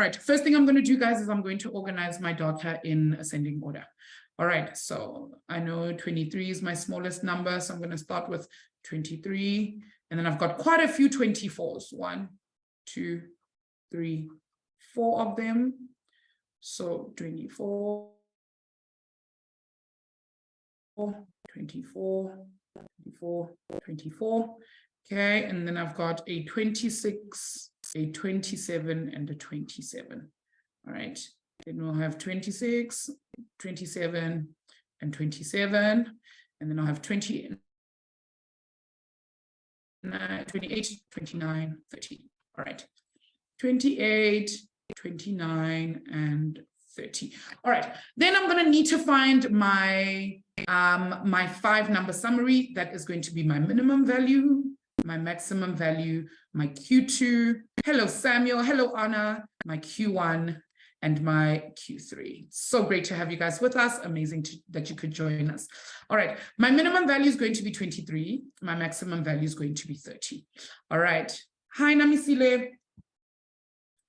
All right, first thing I'm going to do, guys, is I'm going to organize my data in ascending order. All right, so I know 23 is my smallest number, so I'm going to start with 23, and then I've got quite a few 24s. 1, 2, 3, 4 of them. So 24, 24, 24, 24. Okay, and then I've got a 26, a 27, and a 27. All right, then we'll have 26, 27, and 27. And then I'll have 28, 29, 30. All right, 28, 29, and 30. All right, then I'm going to need to find my my 5-number summary. That is going to be my minimum value, my maximum value, my Q2. Hello, Samuel. Hello, Anna. My Q1 and my Q3. So great to have you guys with us. Amazing that you could join us. All right, my minimum value is going to be 23. My maximum value is going to be 30. All right. Hi, Namisile.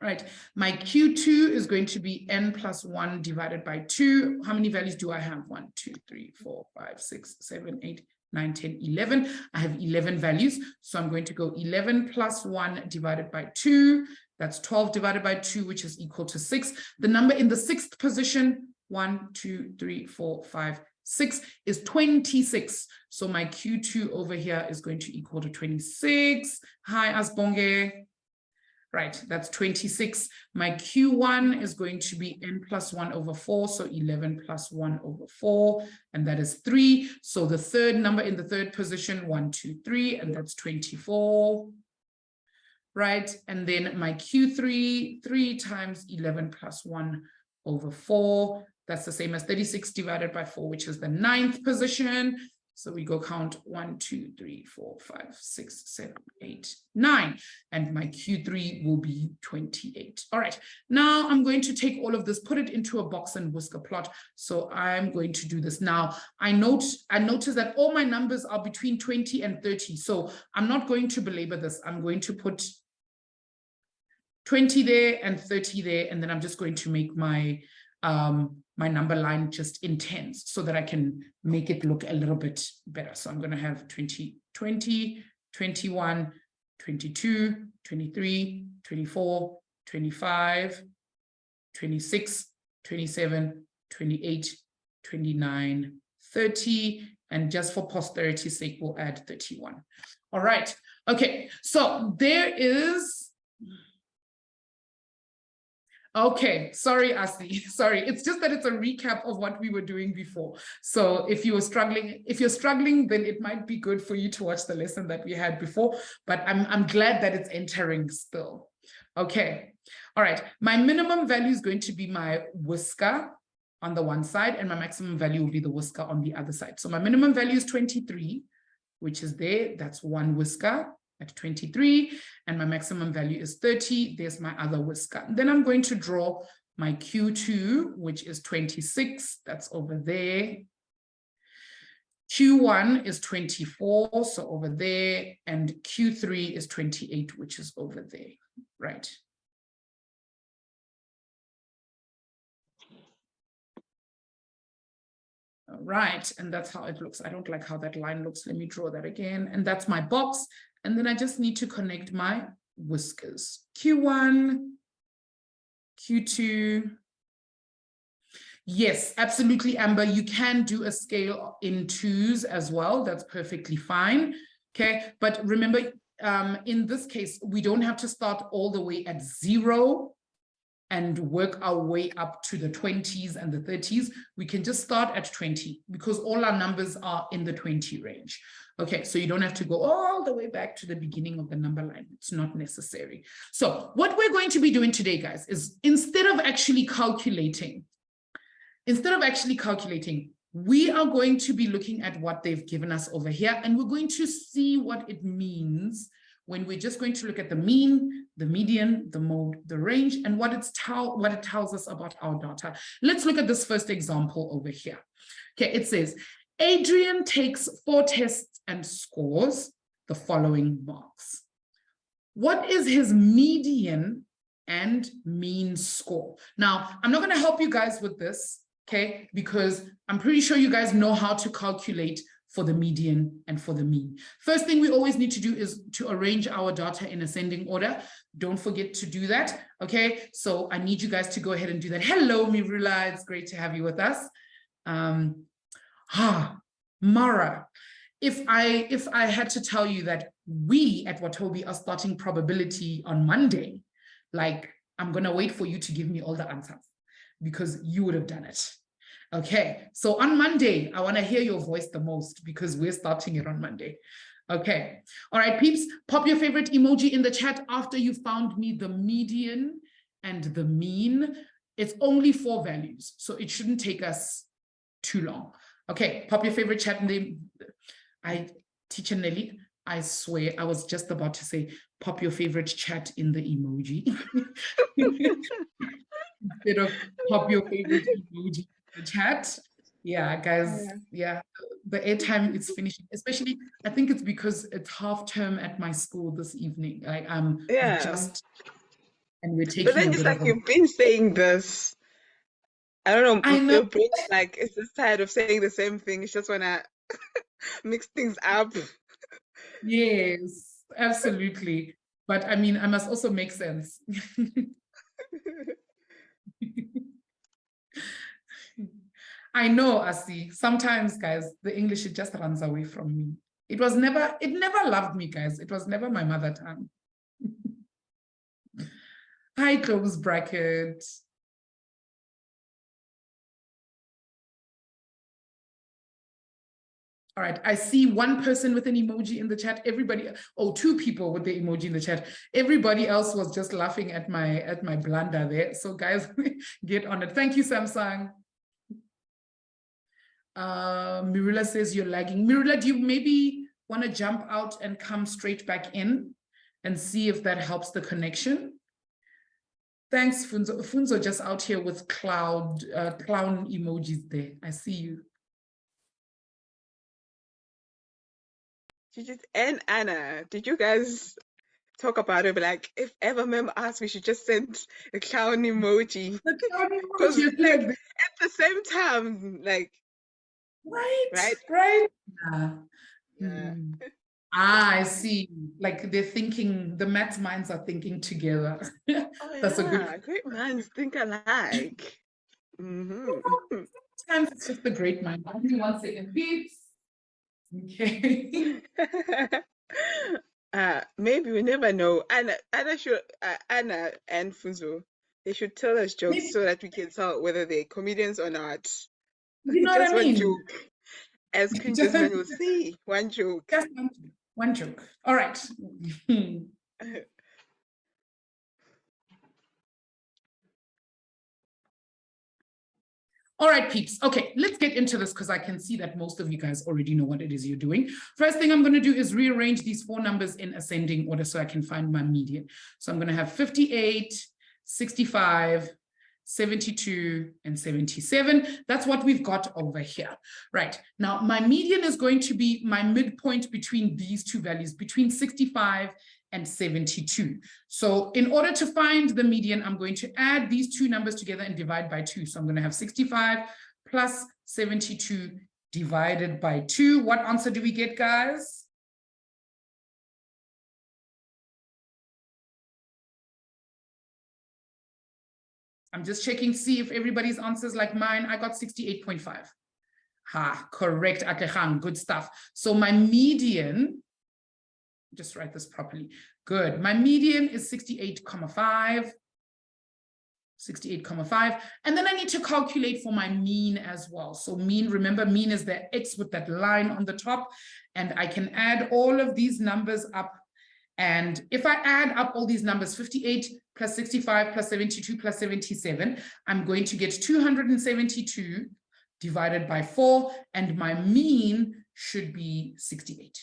Right, my Q2 is going to be n plus 1 divided by 2. How many values do I have? 1, 2, 3, 4, 5, 6, 7, 8, 9, 10, 11. I have 11 values. So I'm going to go 11 plus 1 divided by 2. That's 12 divided by 2, which is equal to 6. The number in the 6th position, 1, 2, 3, 4, 5, 6, is 26. So my Q2 over here is going to equal to 26. Hi, Asbonge. Right, that's 26. My Q1 is going to be n plus 1 over 4, so 11 plus 1 over 4, and that is 3. So the third number in the third position, 1, 2, 3, and that's 24. Right, and then my Q3, 3 times 11 plus 1 over 4. That's the same as 36 divided by 4, which is the 9th position. So we go count 1, 2, 3, 4, 5, 6, 7, 8, 9. And my Q3 will be 28. All right. Now I'm going to take all of this, put it into a box and whisker plot. So I'm going to do this now. I notice that all my numbers are between 20 and 30. So I'm not going to belabor this. I'm going to put 20 there and 30 there. And then I'm just going to make my my number line just in tens so that I can make it look a little bit better. So I'm going to have 20, 20, 21, 22, 23, 24, 25, 26, 27, 28, 29, 30, and just for posterity's sake, we'll add 31. All right. Okay. So there is... Okay, sorry, Asi. Sorry, it's just that it's a recap of what we were doing before. So if you're struggling, then it might be good for you to watch the lesson that we had before. But I'm glad that it's entering still. Okay, all right. My minimum value is going to be my whisker on the one side, and my maximum value will be the whisker on the other side. So my minimum value is 23, which is there. That's one whisker at 23, and my maximum value is 30. There's my other whisker. Then I'm going to draw my Q2, which is 26. That's over there. Q1 is 24, so over there, and Q3 is 28, which is over there, right? All right, and that's how it looks. I don't like how that line looks. Let me draw that again. And that's my box. And then I just need to connect my whiskers. Q1, Q2. Yes, absolutely, Amber. You can do a scale in 2s as well. That's perfectly fine. Okay, but remember, in this case, we don't have to start all the way at 0 and work our way up to the 20s and the 30s. We can just start at 20 because all our numbers are in the 20 range. Okay, so you don't have to go all the way back to the beginning of the number line. It's not necessary. So what we're going to be doing today, guys, is instead of actually calculating, we are going to be looking at what they've given us over here, and we're going to see what it means when we're just going to look at the mean, the median, the mode, the range, and what it tells us about our data. Let's look at this first example over here. Okay, it says, Adrian takes 4 tests and scores the following marks. What is his median and mean score. Now, I'm not going to help you guys with this, okay, because I'm pretty sure you guys know how to calculate for the median and for the mean. First thing we always need to do is to arrange our data in ascending order. Don't forget to do that, okay? So I need you guys to go ahead and do that. Hello, Mirula, it's great to have you with us. Mara, if I had to tell you that we at Watobe are starting probability on Monday, like I'm gonna wait for you to give me all the answers because you would have done it. Okay, so on Monday, I want to hear your voice the most because we're starting it on Monday. Okay, all right, peeps, pop your favorite emoji in the chat after you found me the median and the mean. It's only 4 values, so it shouldn't take us too long. Okay, pop your favorite chat name. Teacher Nelly, I swear, I was just about to say, pop your favorite chat in the emoji. Instead of pop your favorite emoji in the chat. Yeah, guys, yeah, the airtime is finishing, especially, I think it's because it's half term at my school this evening. Like, and we're taking but then it's like you've been saying this. I don't know. I know. Your brain's like, it's just tired of saying the same thing. It's just want to mix things up. Yes, absolutely. But I mean, I must also make sense. I know, Asi. Sometimes, guys, the English, it just runs away from me. It never loved me, guys. It was never my mother tongue. Hi, close bracket. All right, I see one person with an emoji in the chat. Everybody, 2 people with the emoji in the chat. Everybody else was just laughing at my blunder there. So guys, get on it. Thank you, Samsung. Mirula says you're lagging. Mirula, do you maybe want to jump out and come straight back in and see if that helps the connection? Thanks, Funzo. Funzo just out here with clown emojis there. I see you. And Anna, did you guys talk about it? But like, if ever mem asks, we should just send a clown emoji. Because like at the same time, like, right. Yeah. I see. Like they're thinking, the math minds are thinking together. That's a good. Great minds think alike. Sometimes it's just a great mind. Only 1 second, please. Okay. Maybe we never know. Anna and Funzo, they should tell us jokes so that we can tell whether they're comedians or not. You know Just what I mean? one joke. As cringes men will see, one joke. Just one joke. All right. All right, peeps. Okay, let's get into this because I can see that most of you guys already know what it is you're doing. First thing I'm going to do is rearrange these 4 numbers in ascending order so I can find my median. So I'm going to have 58, 65, 72, and 77. That's what we've got over here. Right. Now, my median is going to be my midpoint between these 2 values, between 65 and 72. So in order to find the median, I'm going to add these 2 numbers together and divide by 2. So I'm going to have 65 plus 72 divided by 2. What answer do we get, guys? I'm just checking to see if everybody's answers like mine. I got 68.5. Correct, Akehang, good stuff. So my median, just write this properly. Good. My median is 68.5. 68.5. And then I need to calculate for my mean as well. So mean, remember, mean is the X with that line on the top. And I can add all of these numbers up. And if I add up all these numbers, 58 plus 65 plus 72 plus 77, I'm going to get 272 divided by 4. And my mean should be 68.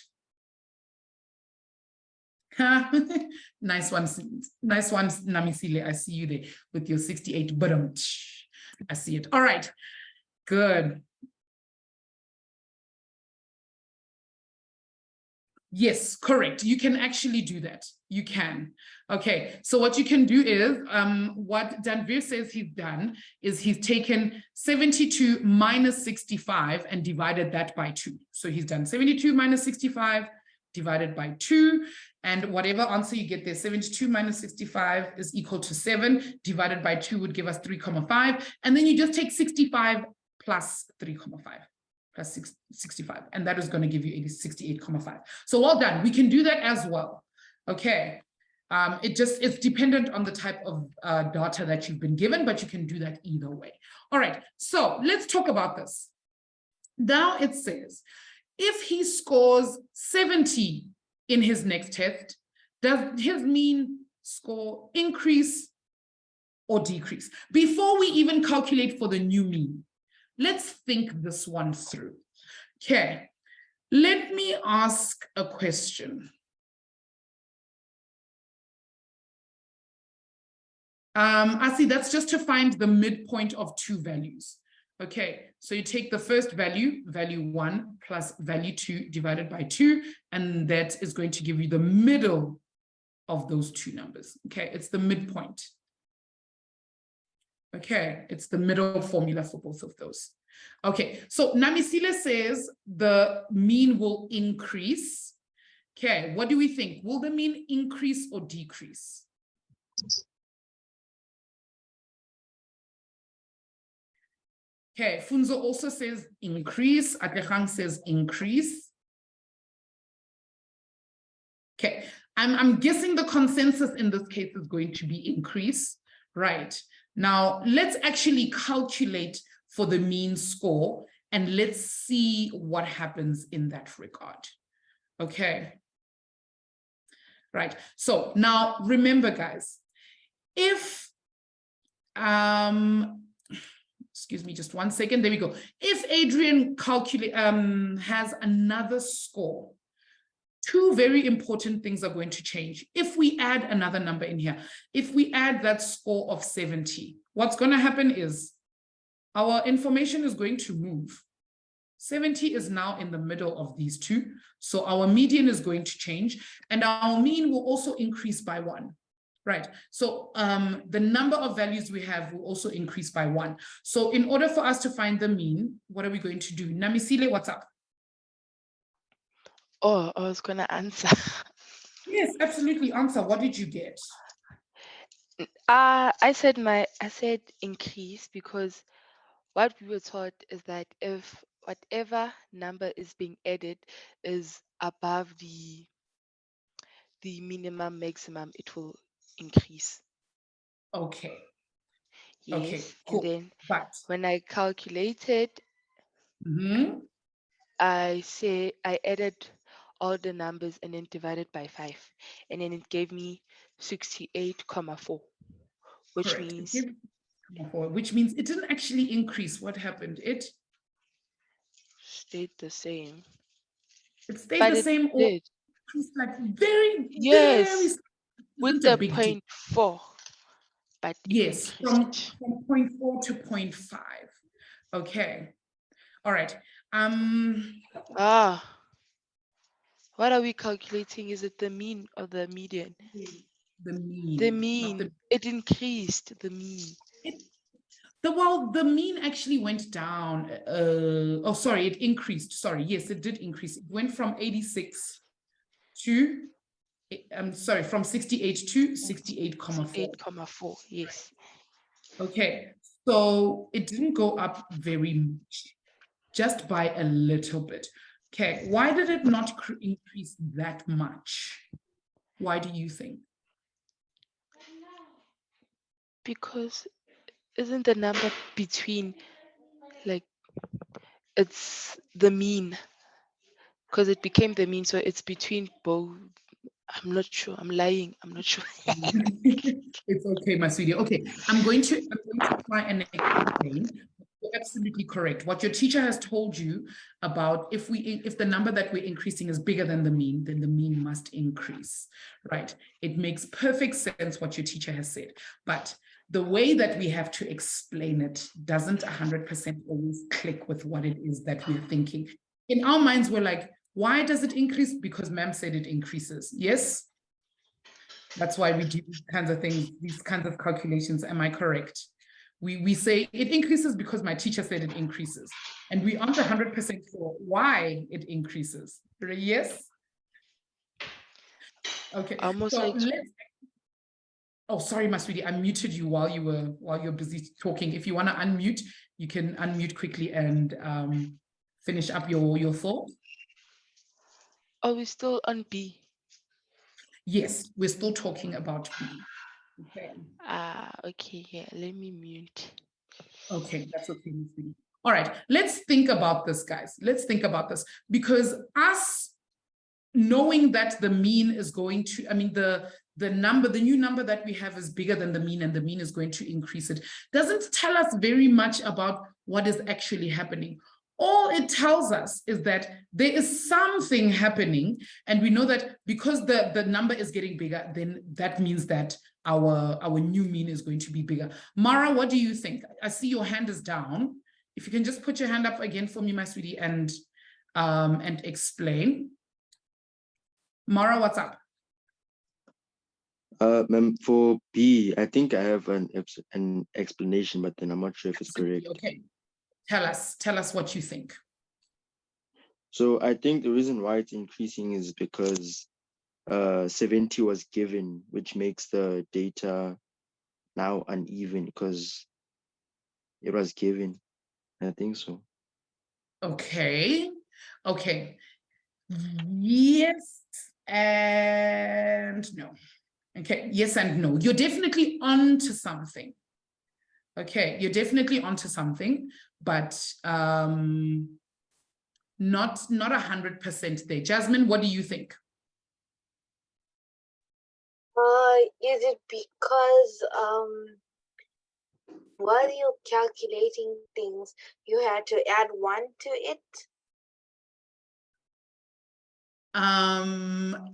Nice one, Namisile. I see you there with your 68. I see it. All right, good. Yes, correct. You can actually do that. You can. Okay, so what you can do is, what Danvir says he's done is he's taken 72 minus 65 and divided that by 2. So he's done 72 minus 65 divided by 2, and whatever answer you get there, 72 minus 65 is equal to 7, divided by 2 would give us 3,5, and then you just take 65 plus 3,5. Plus 65, and that is going to give you 68,5. So well done. We can do that as well. Okay. It's dependent on the type of data that you've been given, but you can do that either way. All right. So let's talk about this. Now it says, if he scores 70 in his next test, does his mean score increase or decrease? Before we even calculate for the new mean, let's think this one through. Okay, let me ask a question. I see that's just to find the midpoint of two values. Okay, so you take the first value, value 1 plus value 2 divided by 2, and that is going to give you the middle of those two numbers. Okay, it's the midpoint. Okay, it's the middle formula for both of those. Okay, so Namisile says the mean will increase. Okay, what do we think? Will the mean increase or decrease? Okay, Funzo also says increase. Atehang says increase. Okay, I'm guessing the consensus in this case is going to be increase, right? Now, let's actually calculate for the mean score, and let's see what happens in that regard. Okay. Right. So now remember, guys, if, excuse me, just 1 second. There we go. If Adrian has another score, two very important things are going to change. If we add another number in here, if we add that score of 70, what's going to happen is our information is going to move. 70 is now in the middle of these two. So our median is going to change, and our mean will also increase by 1. Right. So the number of values we have will also increase by 1. So in order for us to find the mean, what are we going to do? Namisile, what's up? Oh, I was going to answer. Yes, absolutely. Answer. What did you get? I said increase, because what we were taught is that if whatever number is being added is above the minimum maximum, it will increase. Okay. Yes. Okay, cool. And then But when I calculated, I added all the numbers and then divided by 5, and then it gave me 68,4, which correct. means it didn't actually increase. What happened? It stayed the same. It stayed the same, or increased like very, very, with the 0.4. But yes, from 0.4 to 0.5. Okay. All right. What are we calculating? Is it the mean or the median? The mean. The mean. It increased the mean. The mean actually went down. Oh, sorry, it increased. Sorry, yes, it did increase. It went from 86 to, sorry, from 68 to 68,4. 68,4, yes. Okay, so it didn't go up very much, just by a little bit. Okay, why did it not increase that much? Why do you think? Because isn't the number between, like, it's the mean, because it became the mean, so it's between both. I'm not sure. I'm lying. I'm not sure. It's okay, my sweetie. Okay, I'm going to try and explain. You're absolutely correct. What your teacher has told you about if the number that we're increasing is bigger than the mean, then the mean must increase, right? It makes perfect sense what your teacher has said, but the way that we have to explain it doesn't 100% always click with what it is that we're thinking. In our minds, we're like, Why does it increase? Because ma'am said it increases. Yes? That's why we do these kinds of things, these kinds of calculations. Am I correct? We say it increases because my teacher said it increases. And we aren't 100% sure why it increases. Yes? Okay. Almost So like let's. Oh, sorry, my sweetie. I muted you while you're busy talking. If you want to unmute, you can unmute quickly and finish up your thought. are we still on B? Yes, we're still talking about B. Okay. Okay, yeah, let me mute. Okay, that's okay with me. All right, let's think about this, guys. Let's think about this, because us knowing that the mean is going to, I mean, the new number that we have is bigger than the mean, and the mean is going to increase it, doesn't tell us very much about what is actually happening. All it tells us is that there is something happening, and we know that because the number is getting bigger, then that means that our new mean is going to be bigger. Mara, what do you think? I see your hand is down. If you can just put your hand up again for me, my sweetie, and explain. Mara, what's up? Ma'am, for B, I think I have an explanation, but then I'm not sure if it's correct. Okay, tell us what you think. So I think the reason why it's increasing is because 70 was given, which makes the data now uneven because it was given. I think so. Okay. Yes and no. Okay, yes and no. You're definitely onto something. Okay, you're definitely onto something, but not 100% there. Jasmine, what do you think? Is it because while you're calculating things, you had to add 1 to it?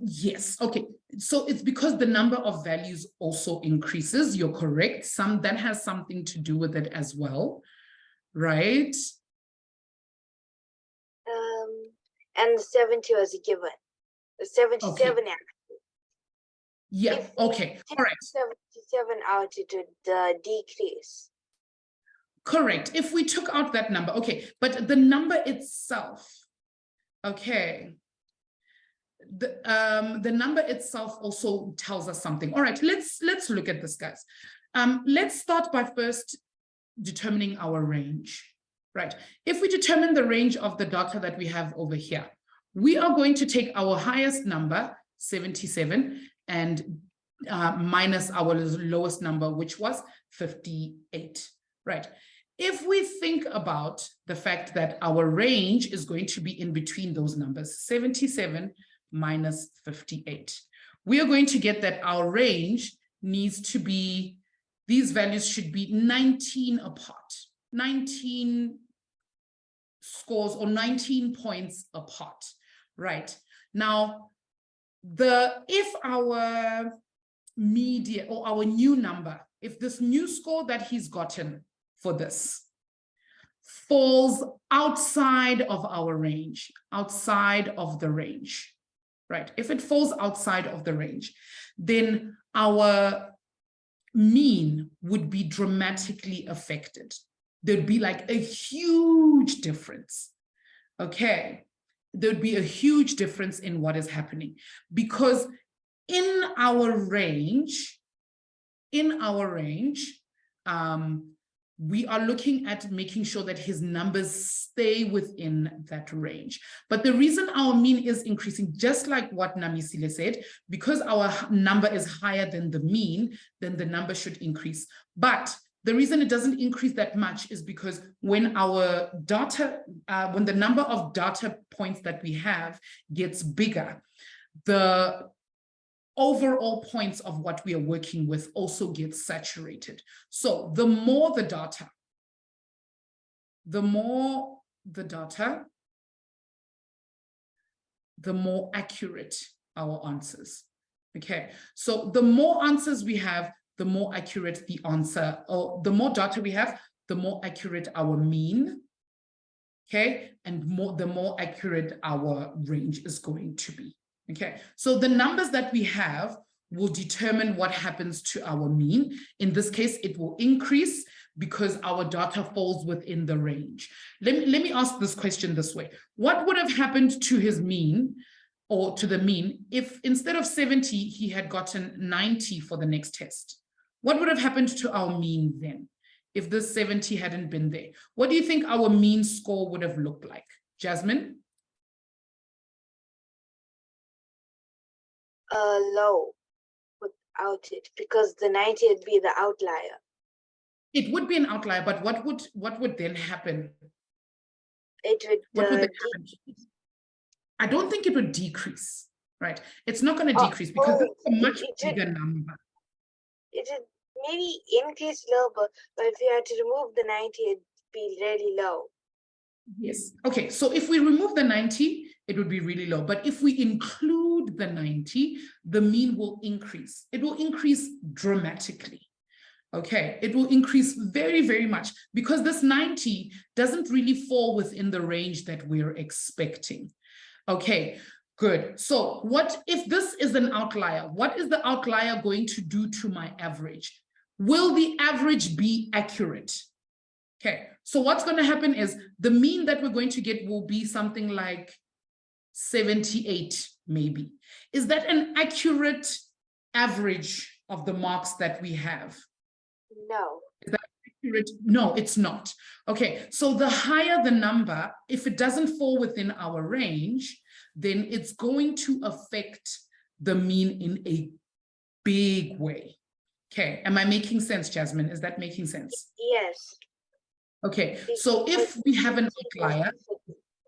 Yes. Okay. So it's because the number of values also increases. You're correct. That has something to do with it as well, right? And the 70 was a given. The 77 Okay. Yeah. Okay. All right. 77 out, it would decrease. Correct. If we took out that number, okay, but the number itself, okay, the number itself also tells us something. All right, let's look at this, guys. Let's start by first determining our range, right? If we determine the range of the data that we have over here, we are going to take our highest number, 77, and minus our lowest number, which was 58, right? If we think about the fact that our range is going to be in between those numbers, 77 minus 58, we are going to get that our range needs to be, these values should be 19 apart, 19 scores or 19 points apart, right? Now, if our median or our new number, if this new score that he's gotten for this falls outside of our range, outside of the range, right? If it falls outside of the range, then our mean would be dramatically affected. There'd be like a huge difference, okay? There'd be a huge difference in what is happening, because in our range, we are looking at making sure that his numbers stay within that range. But the reason our mean is increasing, just like what Namisile said, because our number is higher than the mean, then the number should increase. But the reason it doesn't increase that much is because when our data, when the number of data points that we have gets bigger, the overall points of what we are working with also get saturated. So the more the data, the more accurate our answers. Okay, so the more answers we have, the more accurate the answer, or the more data we have, the more accurate our mean, okay? And the more accurate our range is going to be, okay? So the numbers that we have will determine what happens to our mean. In this case, it will increase because our data falls within the range. Let me ask this question this way. What would have happened to his mean or to the mean if instead of 70, he had gotten 90 for the next test? What would have happened to our mean then if this 70 hadn't been there? What do you think our mean score would have looked like? Jasmine? Low without it, because the 90 would be the outlier. It would be an outlier, but what would then happen? It would, What would then happen? I don't think it would decrease, right? It's not going to decrease because it's a much bigger number. It would maybe increase a little bit, but if you had to remove the 90, it'd be really low. Yes. Okay. So if we remove the 90, it would be really low. But if we include the 90, the mean will increase. It will increase dramatically. Okay. It will increase very, very much because this 90 doesn't really fall within the range that we're expecting. Okay. Good. So what if this is an outlier? What is the outlier going to do to my average? Will the average be accurate? Okay, so what's going to happen is the mean that we're going to get will be something like 78, maybe. Is that an accurate average of the marks that we have? No. Is that accurate? No, it's not. Okay, so the higher the number, if it doesn't fall within our range, then it's going to affect the mean in a big way. Okay, am I making sense, Jasmine? Is that making sense? Yes. Okay, so if we have an outlier,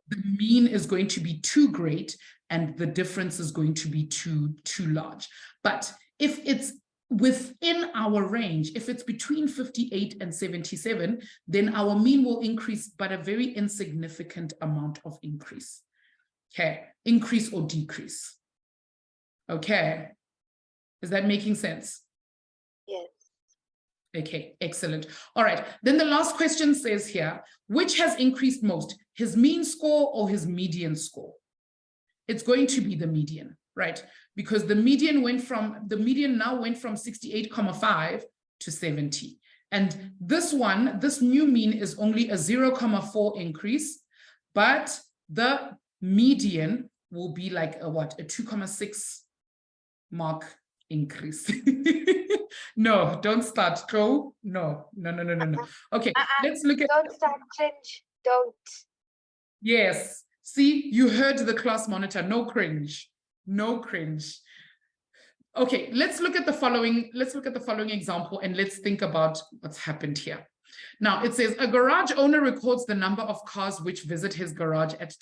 the mean is going to be too great and the difference is going to be too large. But if it's within our range, if it's between 58 and 77, then our mean will increase, but a very insignificant amount of increase. Okay, increase or decrease. Okay, is that making sense? Yes. Okay, excellent. All right, then the last question says here, which has increased most, his mean score or his median score? It's going to be the median, right? Because the median now went from 68.5 to 70. And this new mean is only a 0.4 increase, but the median will be like a 2.6 mark increase. No, don't start. Go. No. Okay, let's look at. Don't start cringe. Don't. Yes. See, you heard the class monitor. No cringe. No cringe. Okay, let's look at the following. Let's look at the following example and let's think about what's happened here. Now it says a garage owner records the number of cars which visit his garage at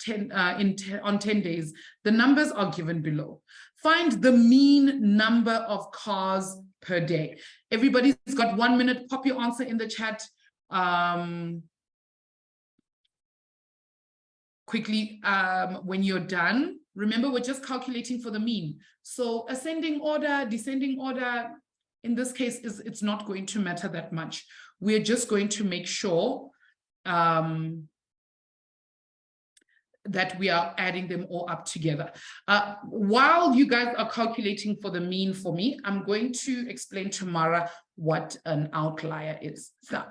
on 10 days. The numbers are given below. Find the mean number of cars per day. Everybody's got 1 minute. Pop your answer in the chat. Quickly, when you're done. Remember, we're just calculating for the mean. So ascending order, descending order, in this case, it's not going to matter that much. We're just going to make sure that we are adding them all up together. While you guys are calculating for the mean for me, I'm going to explain to Mara what an outlier is. So,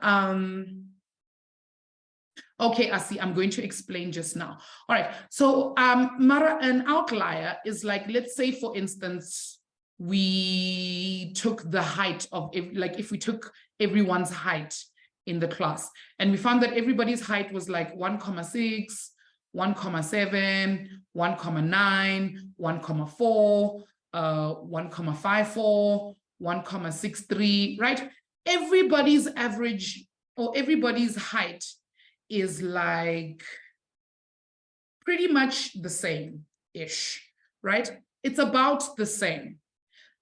okay, I see. I'm going to explain just now. All right. So Mara, an outlier is like, let's say, for instance, we took the height of, if we took everyone's height in the class and we found that everybody's height was like 1.6, 1.7, 1.9, 1.4, 1.54, 1.63, right? Everybody's average or everybody's height is like pretty much the same-ish, right? It's about the same.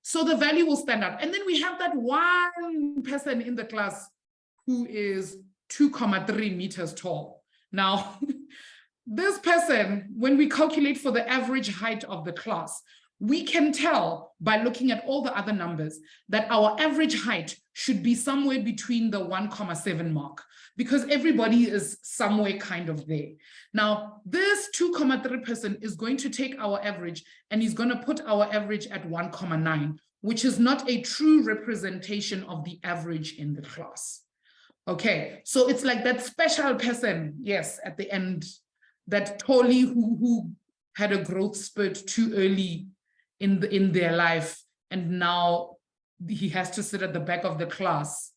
So the value will stand out. And then we have that one person in the class who is 2.3 meters tall. Now, this person, when we calculate for the average height of the class, we can tell by looking at all the other numbers that our average height should be somewhere between the 1,7 mark, because everybody is somewhere kind of there. Now, this 2,3 person is going to take our average and he's going to put our average at 1,9, which is not a true representation of the average in the class. Okay, so it's like that special person, yes, at the end, that Tolly who had a growth spurt too early in their life, and now he has to sit at the back of the class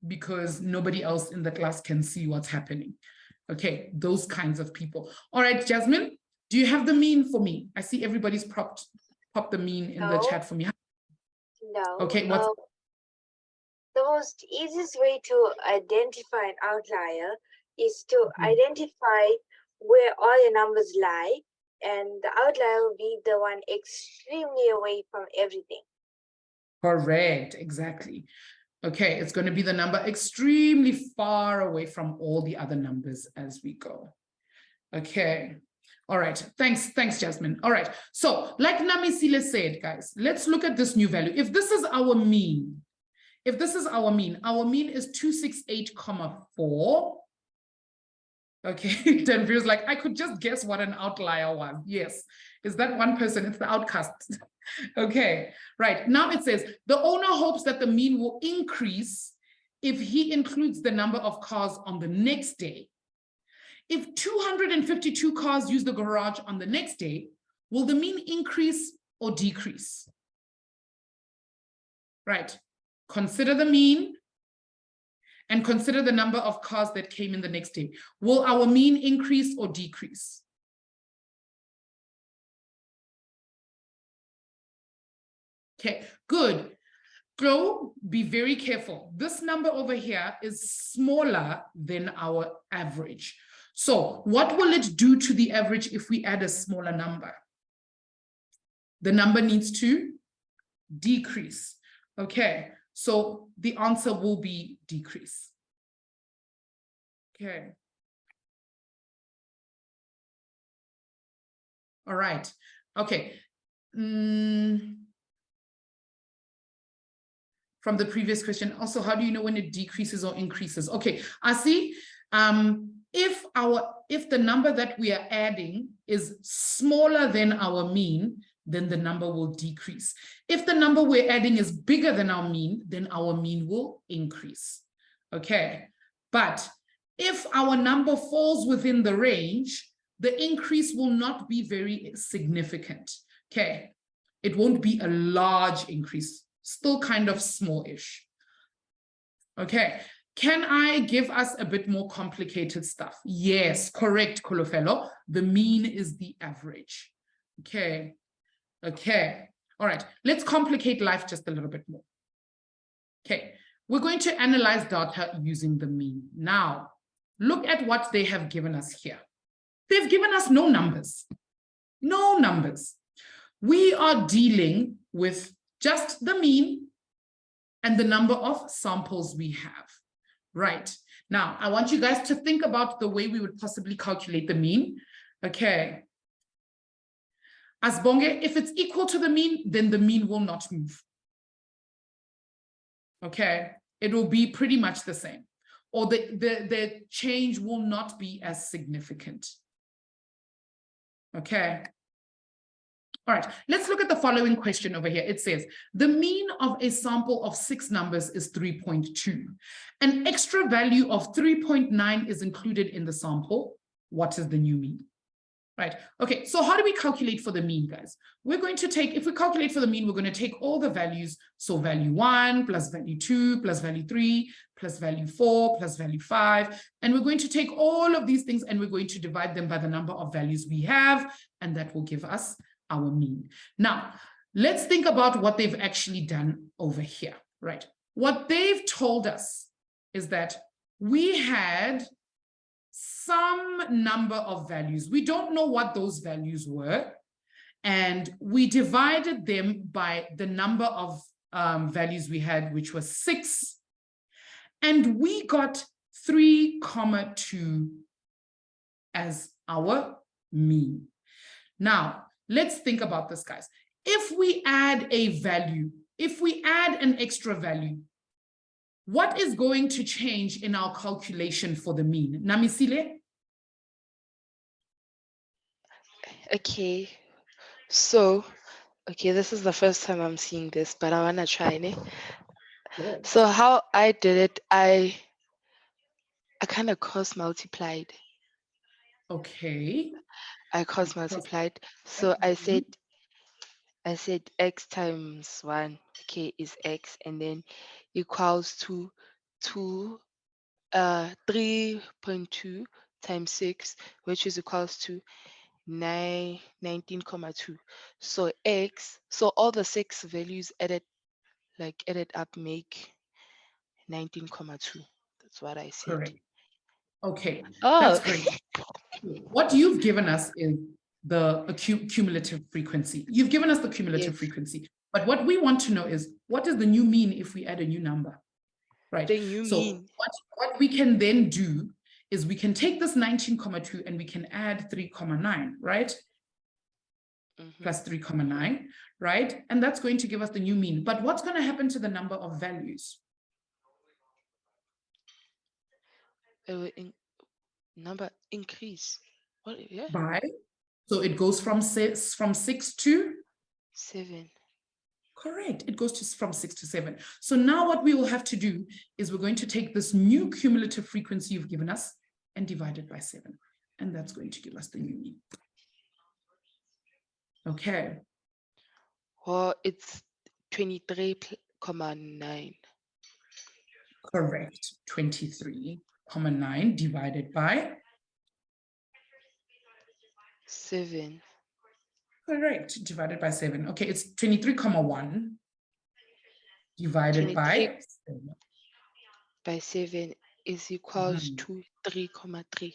because nobody else in the class can see what's happening. Okay, those kinds of people. All right, Jasmine, do you have the mean for me? I see everybody's popped the mean in the chat for me. No. Okay, what's the most easiest way to identify an outlier is to identify where all your numbers lie, and the outlier will be the one extremely away from everything. correct? Exactly. Okay, it's going to be the number extremely far away from all the other numbers as we go. Okay. All right. Thanks, Jasmine. All right. So like Namisile said, guys, let's look at this new value. If this is our mean, our mean is 268,4. Okay, then feels like I could just guess what an outlier was. Yes, is that one person? It's the outcast. Okay, right. Now it says the owner hopes that the mean will increase if he includes the number of cars on the next day. If 252 cars use the garage on the next day, will the mean increase or decrease? Right. Consider the mean and consider the number of cars that came in the next day. Will our mean increase or decrease? Okay, good. Go, be very careful. This number over here is smaller than our average. So what will it do to the average if we add a smaller number? The number needs to decrease. Okay, so the answer will be decrease. Okay. All right. Okay. From the previous question, also, how do you know when it decreases or increases? Okay, I see. If the number that we are adding is smaller than our mean, then the number will decrease. If the number we're adding is bigger than our mean, then our mean will increase. Okay, but if our number falls within the range, the increase will not be very significant. Okay, it won't be a large increase, still kind of small-ish. Okay, can I give us a bit more complicated stuff? Yes, correct, Kolofelo. The mean is the average. Okay. Okay, all right, let's complicate life just a little bit more. Okay, we're going to analyze data using the mean. Now, look at what they have given us here. They've given us no numbers. No numbers. We are dealing with just the mean and the number of samples we have. Right, now, I want you guys to think about the way we would possibly calculate the mean. Okay. Asbonge, if it's equal to the mean, then the mean will not move. Okay, it will be pretty much the same, or the change will not be as significant. Okay. All right, let's look at the following question over here. It says, the mean of a sample of 6 numbers is 3.2. An extra value of 3.9 is included in the sample. What is the new mean? Right. Okay, so how do we calculate for the mean, guys? We're going to take, if we calculate for the mean, we're going to take all the values. So value 1 plus value 2 plus value 3 plus value 4 plus value 5. And we're going to take all of these things and we're going to divide them by the number of values we have. And that will give us our mean. Now, let's think about what they've actually done over here, right? What they've told us is that we had some number of values. We don't know what those values were. And we divided them by the number of values we had, which was 6. And we got 3,2 as our mean. Now, let's think about this, guys. if we add a value, if we add an extra value, what is going to change in our calculation for the mean? Namisile? Okay, so, okay, this is the first time I'm seeing this, but I want to try it. So how I did it, I kind of cross multiplied. Okay. I cross multiplied. So I said x times 1, okay, is x, and then equals to 3.2 times 6, which is equals to 19.2. So x, so all the 6 values added up make 19.2. That's what I said. Correct. Okay, Oh, that's great. What you've given us is the cumulative frequency. You've given us the cumulative yes. frequency. But what we want to know is, what is the new mean if we add a new number? Right. The new mean. What we can then do is we can take this 19.2 and we can add 3.9, right? Plus 3.9, right? And that's going to give us the new mean. But what's going to happen to the number of values? Number increase. What? Yeah. So it goes from 6 to 7. Correct. It goes from 6 to 7. So now what we will have to do is we're going to take this new cumulative frequency you've given us and divide it by 7. And that's going to give us the new mean. Okay. Well, it's 23.9. Correct. 23.9 divided by 7. Correct. Divided by 7. Okay, it's 23.1 divided by 7. By 7 is equals to 3.3.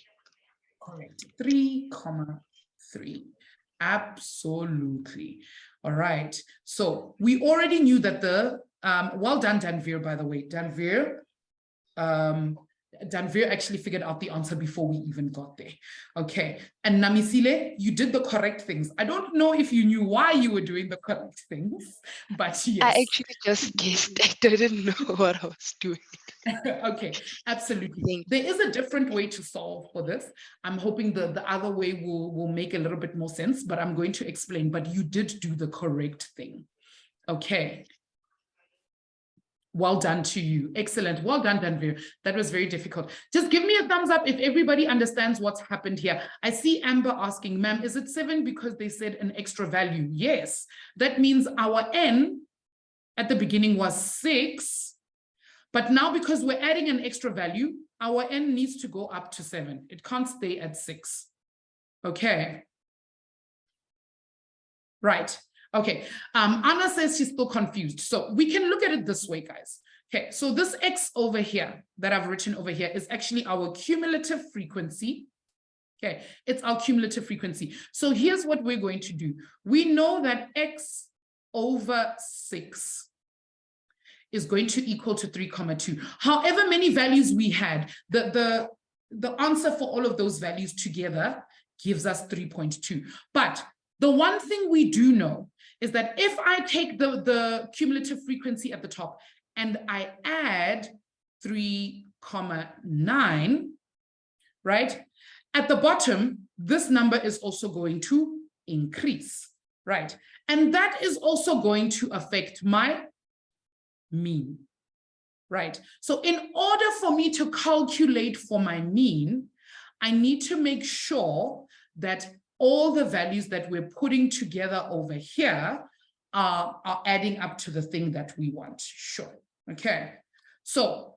Correct. 3.3. Absolutely. All right. So we already knew that the well done, Danveer, by the way. Danveer actually figured out the answer before we even got there. Okay. And Namisile, you did the correct things. I don't know if you knew why you were doing the correct things, but yes. I actually just guessed. I didn't know what I was doing. Okay, absolutely. There is a different way to solve for this. I'm hoping the other way will make a little bit more sense, but I'm going to explain. But you did do the correct thing. Okay. Well done to you. Excellent. Well done, Danveer. That was very difficult. Just give me a thumbs up if everybody understands what's happened here. I see Amber asking, ma'am, is it 7 because they said an extra value? Yes. That means our n at the beginning was 6. But now because we're adding an extra value, our n needs to go up to 7. It can't stay at 6. Okay. Right. Okay. Anna says she's still confused. So we can look at it this way, guys. Okay. So this x over here that I've written over here is actually our cumulative frequency. Okay. It's our cumulative frequency. So here's what we're going to do. We know that x over 6 is going to equal to 3.2. However many values we had, the answer for all of those values together gives us 3.2. But the one thing we do know is that if I take the cumulative frequency at the top and I add 3.9, right? At the bottom, this number is also going to increase, right? And that is also going to affect my mean, right? So in order for me to calculate for my mean, I need to make sure that all the values that we're putting together over here are adding up to the thing that we want. Sure. Okay. So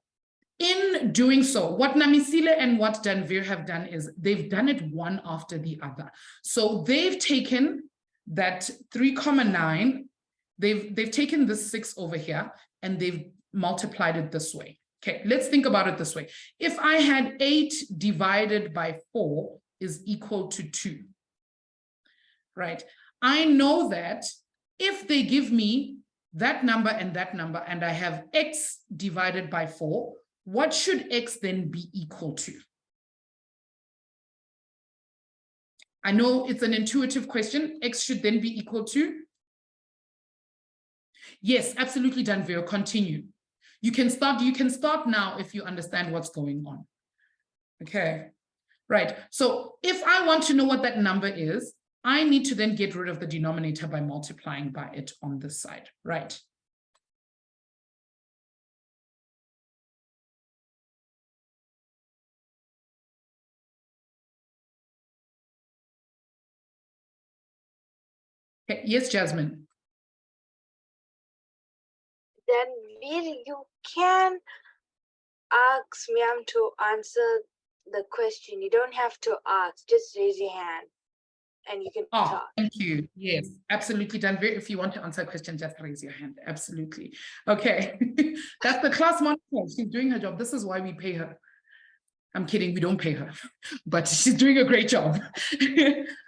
in doing so, what Namisile and what Danveer have done is they've done it one after the other. So they've taken that 3.9, they've taken this 6 over here and they've multiplied it this way. Okay, let's think about it this way. If I had 8 divided by 4 is equal to 2, right? I know that if they give me that number and I have x divided by 4, what should x then be equal to? I know it's an intuitive question. X should then be equal to Yes, absolutely, Danvir. Continue. You can start now if you understand what's going on. Okay, right. So if I want to know what that number is, I need to then get rid of the denominator by multiplying by it on this side, right? Okay. Yes, Jasmine. Then you can ask Miam to answer the question. You don't have to ask, just raise your hand and you can talk. Thank you. Yes, absolutely, Danvir. If you want to answer a question, just raise your hand. Absolutely. Okay. That's the class monitor. She's doing her job. This is why we pay her. I'm kidding, we don't pay her, but she's doing a great job.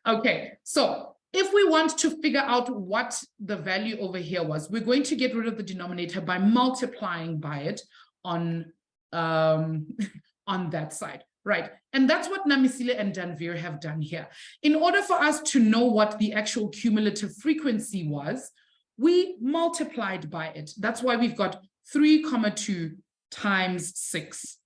Okay, so if we want to figure out what the value over here was, we're going to get rid of the denominator by multiplying by it on that side, right? And that's what Namisile and Danvir have done here. In order for us to know what the actual cumulative frequency was, we multiplied by it. That's why we've got 3,2 times 6.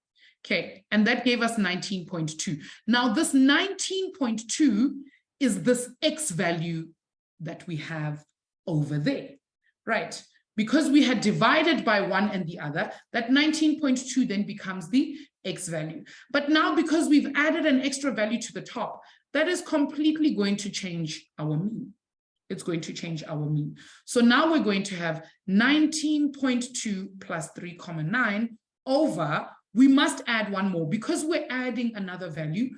Okay, and that gave us 19.2. Now this 19.2 is this X value that we have over there, right? Because we had divided by one and the other, that 19.2 then becomes the X value. But now because we've added an extra value to the top, that is completely going to change our mean. It's going to change our mean. So now we're going to have 19.2 plus 3,9 over, we must add one more because we're adding another value.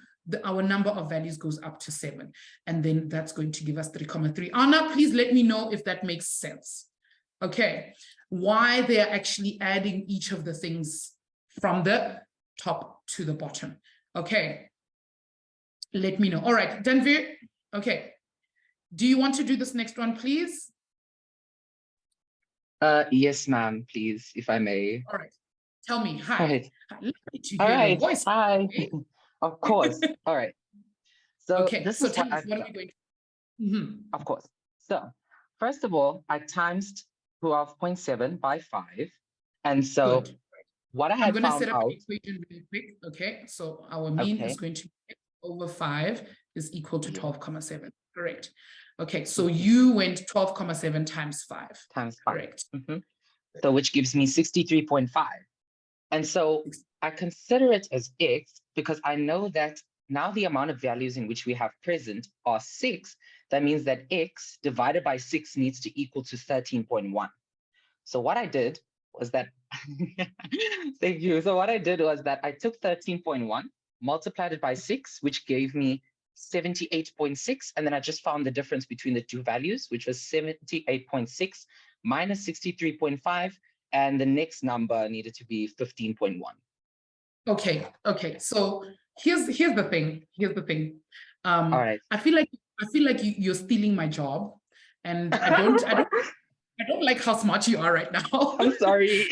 Our number of values goes up to 7. And then that's going to give us 3,3. Anna, please let me know if that makes sense. Okay, why they're actually adding each of the things from the top to the bottom. Okay, let me know. All right, Danvir, okay. Do you want to do this next one, please? Yes, ma'am, please, if I may. All right. Tell me, hi. All right. All right. Voice. Hi. Okay. Of course. All right. So okay. this So is tell what us, what are we going to... Of course. So first of all, I times 12.7 by 5. And so Good. what I had I'm going to set up out, an equation really quick. Okay. So our mean is going to be over 5 is equal to 12,7. Correct. Okay. So you went 12,7 times 5. Times 5. Correct. So which gives me 63.5. And so I consider it as X because I know that now the amount of values in which we have present are 6. That means that X divided by 6 needs to equal to 13.1. So what I did was that, thank you. So what I did was that I took 13.1, multiplied it by 6, which gave me 78.6. And then I just found the difference between the two values, which was 78.6 minus 63.5. And the next number needed to be 15.1. Okay. Okay. So here's the thing. Here's the thing. All right. I feel like you're stealing my job, and I don't like how smart you are right now. I'm sorry.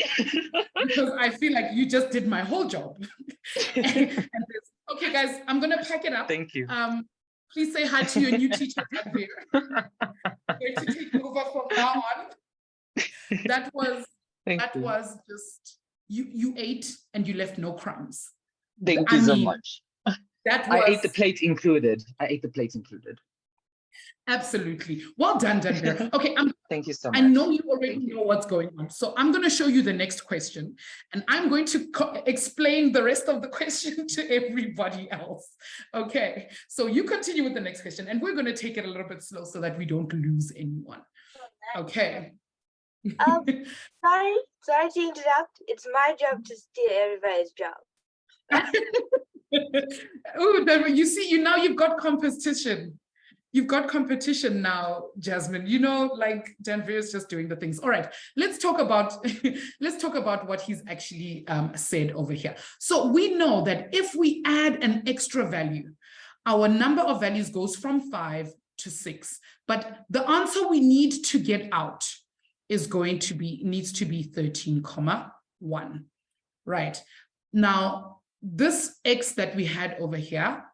Because I feel like you just did my whole job. Okay, guys, I'm gonna pack it up. Thank you. Please say hi to your new teacher here. I'm going to take over from now on. That was just you ate and you left no crumbs. Thank you so much. That was, I ate the plate included. Absolutely. Well done, Danvir. Okay, thank you so much. I know you already know what's going on. So I'm going to show you the next question, and I'm going to explain the rest of the question to everybody else. Okay, so you continue with the next question, and we're going to take it a little bit slow so that we don't lose anyone. Okay. Sorry to interrupt. It's my job to steal everybody's job. Oh, you see, now you've got competition. You've got competition now, Jasmine. You know, like Danvir is just doing the things. All right, let's talk about what he's actually said over here. So we know that if we add an extra value, our number of values goes from 5 to 6. But the answer we need to get out is needs to be 13,1. Right. Now, this X that we had over here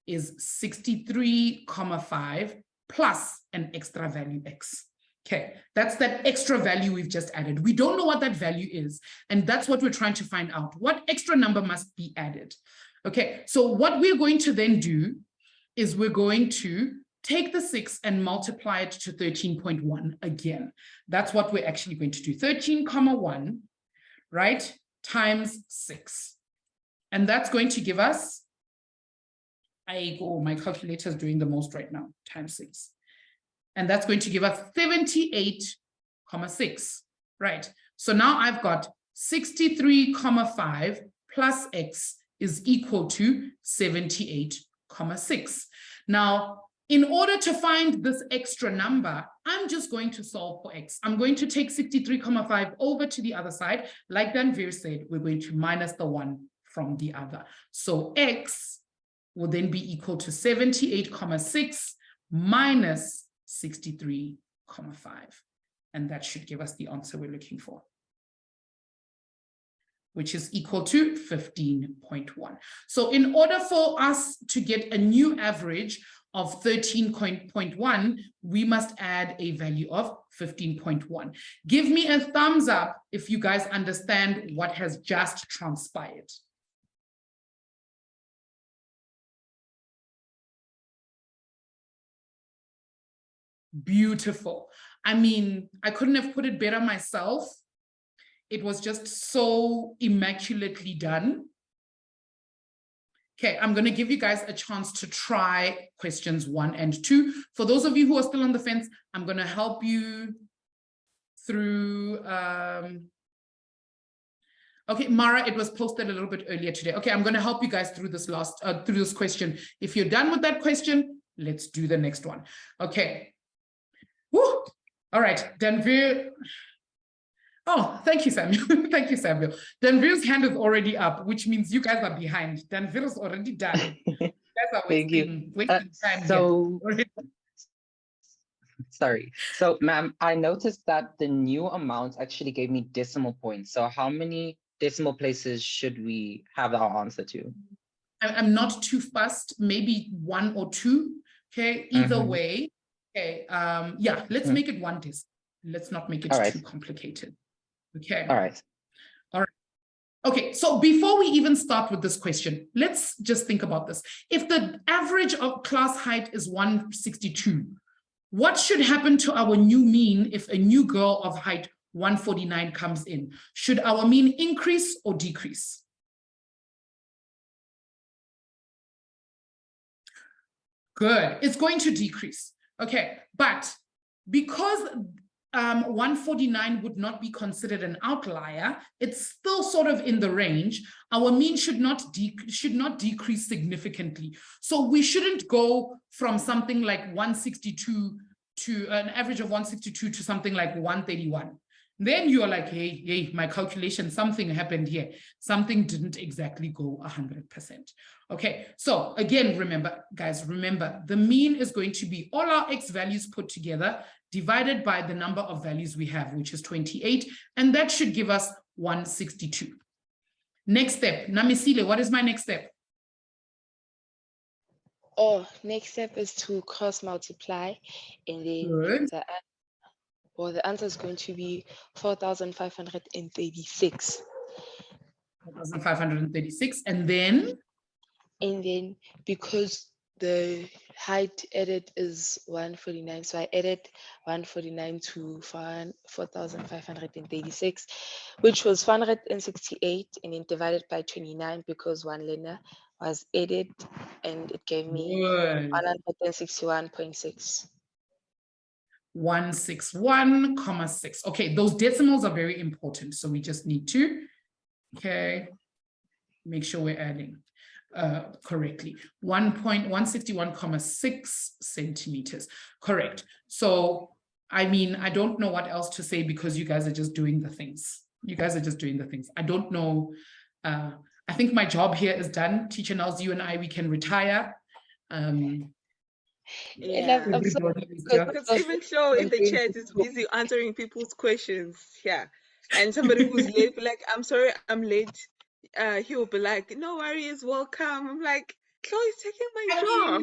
is 63,5 plus an extra value X. Okay, that's that extra value we've just added. We don't know what that value is, and that's what we're trying to find out. What extra number must be added? Okay, so what we're going to then do is we're going to take the 6 and multiply it to 13.1 again. That's what we're actually going to do. 13,1, right, times 6. And that's going to give us, my calculator is doing the most right now, times 6. And that's going to give us 78,6, right? So now I've got 63,5 plus x is equal to 78,6. Now, in order to find this extra number, I'm just going to solve for x. I'm going to take 63,5 over to the other side. Like Danvir said, we're going to minus the 1 from the other. So x will then be equal to 78,6 minus 63,5. And that should give us the answer we're looking for, which is equal to 15.1. So in order for us to get a new average of 13.1, we must add a value of 15.1. Give me a thumbs up if you guys understand what has just transpired. Beautiful. I mean, I couldn't have put it better myself. It was just so immaculately done. Okay, I'm going to give you guys a chance to try questions 1 and 2. For those of you who are still on the fence, I'm going to help you through. Okay, Mara, it was posted a little bit earlier today. Okay, I'm going to help you guys through this through this question. If you're done with that question, let's do the next one. Okay. Woo! All right, Danvir. Oh, thank you, Samuel. Thank you, Samuel. Danvir's hand is already up, which means you guys are behind. Danvir is already done. You guys are wasting time. Sorry. So, ma'am, I noticed that the new amount actually gave me decimal points. So how many decimal places should we have our answer to? I'm not too fussed, maybe 1 or 2. Okay, either way. Okay, yeah, let's make it 1 decimal. Let's not make it too complicated. Okay. All right. All right. Okay, so before we even start with this question, let's just think about this. If the average of class height is 162, what should happen to our new mean if a new girl of height 149 comes in? Should our mean increase or decrease? Good, it's going to decrease. Okay, but because 149 would not be considered an outlier, it's still sort of in the range. Our mean should not decrease significantly. So we shouldn't go from something like 162 to an average of 162 to something like 131. Then you're like, hey, my calculation, something happened here. Something didn't exactly go 100%. Okay, so again, remember, guys, remember, the mean is going to be all our x values put together divided by the number of values we have, which is 28, and that should give us 162. Next step, Namisile, what is my next step? Oh, next step is to cross multiply, and then the answer is going to be 4,536. 4,536, and then? And then because the height added is 149, so I added 149 to 4,536, which was 468, and then divided by 29 because 1 linear was added, and it gave me 161.6. 161,6. Okay, those decimals are very important, so we just need to, okay, make sure we're adding correctly. 161,6 centimeters. Correct. So, I mean, I don't know what else to say because you guys are just doing the things. You guys are just doing the things. I don't know. I think my job here is done. Teacher Nels, you and I, we can retire. Yeah. Because even Shaw in the chat is busy answering people's questions. Yeah. And somebody who's late, like, I'm sorry, I'm late. He will be like, no worries, welcome. I'm like, Chloe's taking my job.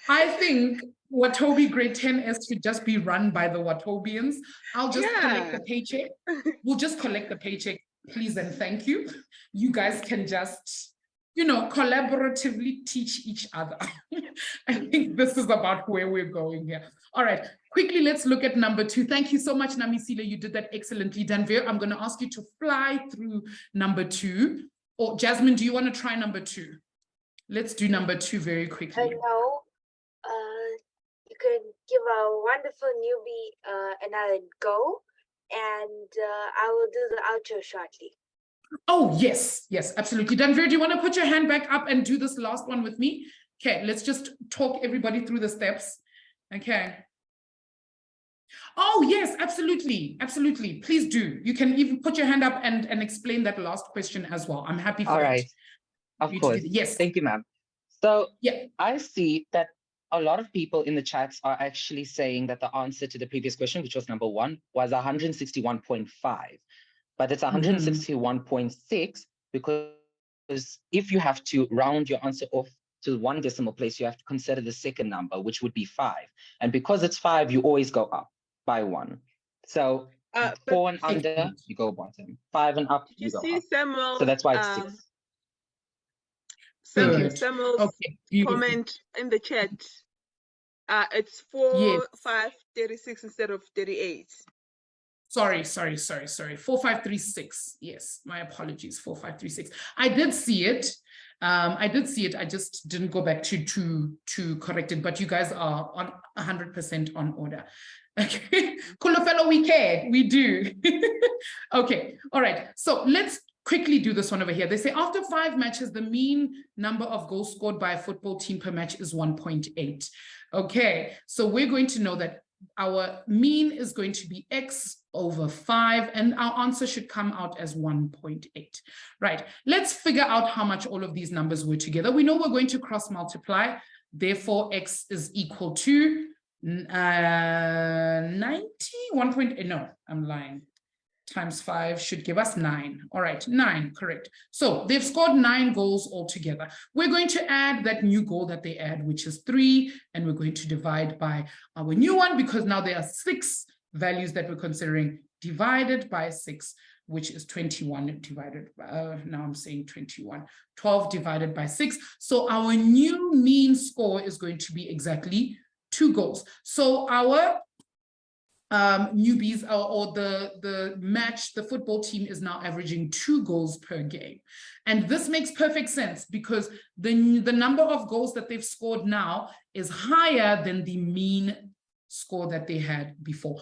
I think Watobe grade 10S should just be run by the Watobians. I'll just collect the paycheck. We'll just collect the paycheck, please and thank you. You guys can just, you know, collaboratively teach each other. I think this is about where we're going here. All right, quickly, let's look at number 2. Thank you so much, Namisile. You did that excellently. Danvir, I'm going to ask you to fly through number 2. Or Jasmine, do you want to try number 2? Let's do number 2 very quickly. No, you can give a wonderful newbie another go, and I will do the outro shortly. Oh, yes, yes, absolutely. Danvir, do you want to put your hand back up and do this last one with me? Okay, let's just talk everybody through the steps. Okay. Oh, yes, absolutely, absolutely. Please do. You can even put your hand up and explain that last question as well. I'm happy for All that. right. Of course. Yes. Thank you, ma'am. So yeah, I see that a lot of people in the chats are actually saying that the answer to the previous question, which was number 1, was 161.5. But it's 161.6 because if you have to round your answer off to 1 decimal place, you have to consider the second number, which would be 5. And because it's 5, you always go up by 1. So 4 and under, you go bottom. 5 and up, you go up. Samuel, so that's why it's 6. Samuel's comment in the chat. It's 4, 5, 36 instead of 38. Sorry. 4536. Yes, my apologies. 4536. I did see it. I just didn't go back to correct it, but you guys are on 100% on order. Okay, Kulofelo, we care, we do. Okay, all right. So let's quickly do this one over here. They say after 5 matches, the mean number of goals scored by a football team per match is 1.8. Okay, so we're going to know that our mean is going to be X over 5, and our answer should come out as 1.8. Right, let's figure out how much all of these numbers were together. We know we're going to cross multiply, therefore X is equal to 90, 1.8, no, I'm lying. Times 5 should give us 9. All right, 9, correct. So they've scored 9 goals altogether. We're going to add that new goal that they add, which is 3, and we're going to divide by our new one because now there are 6 values that we're considering divided by 6, which is 21 divided by, now I'm saying 21, 12 divided by 6. So our new mean score is going to be exactly 2 goals. So our newbies or the match, the football team is now averaging 2 goals per game. And this makes perfect sense because the number of goals that they've scored now is higher than the mean score that they had before.